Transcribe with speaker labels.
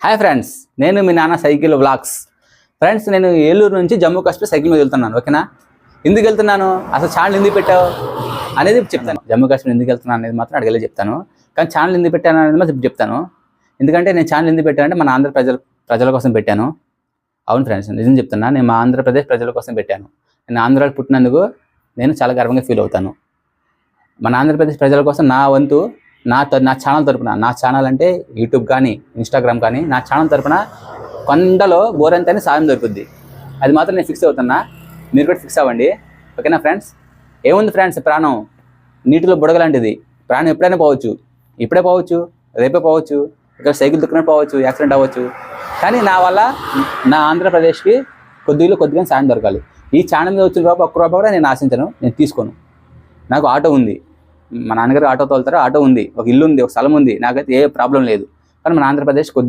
Speaker 1: Hi friends, నేను మీ నాన్న cycle vlogs. Friends, నేను ఏలూరు నుంచి జమ్మూ కాశ్మీర్ సైకిల్ మీద వెళ్తున్నాను. ఓకేనా? ఎందుకు వెళ్తున్నాను, అసలు ఛానల్ ఎందుకు పెట్టావు అనేది చెప్తాను. జమ్మూ కాశ్మీర్ ఎందుకు వెళ్తున్నాను అనేది మాత్రం అడిగేలా చెప్తాను. కానీ ఛానల్ ఎందుకు పెట్టాను అనేది మాత్రం చెప్తాను. ఎందుకంటే నేను ఛానల్ ఎందుకు పెట్టానంటే మన ఆంధ్ర ప్రజల కోసం పెట్టాను. అవును ఫ్రెండ్స్, నిజం చెప్తున్నా. నేను మా ఆంధ్రప్రదేశ్ ప్రజల కోసం పెట్టాను. నేను ఆంధ్రాలో పుట్టినందుకు నేను చాలా గర్వంగా ఫీల్ అవుతాను. మన ఆంధ్రప్రదేశ్ ప్రజల కోసం నా వంతు నా ఛానల్ తరపున, నా ఛానల్ అంటే యూట్యూబ్ కానీ ఇన్స్టాగ్రామ్ కానీ, నా ఛానల్ తరపున కొండలో గోరంతని సాయం దొరుకుద్ది. అది మాత్రం నేను ఫిక్స్ అవుతున్నా. మీరు కూడా ఫిక్స్ అవ్వండి. ఓకేనా ఫ్రెండ్స్? ఏముంది ఫ్రెండ్స్, ప్రాణం నీటిలో బుడగలాంటిది. ప్రాణం ఎప్పుడైనా పోవచ్చు, ఇప్పుడే పోవచ్చు, రేపే పోవచ్చు, ఇక్కడ సైకిల్ తొక్కునే పోవచ్చు, యాక్సిడెంట్ అవ్వచ్చు. కానీ నా వల్ల నా ఆంధ్రప్రదేశ్కి కొద్దిగా సాయం దొరకాలి. ఈ ఛానల్ మీద వచ్చిన రూపాయి ఒక్క రూపాయి కూడా నేను ఆశించను, నేను తీసుకోను. నాకు ఆటో ఉంది, మా నాన్నగారు ఆటో తోలుతారు, ఆటో ఉంది, ఒక ఇల్లు ఉంది, ఒక స్థలం ఉంది, నాకైతే ఏ ప్రాబ్లం లేదు. కానీ మన ఆంధ్రప్రదేశ్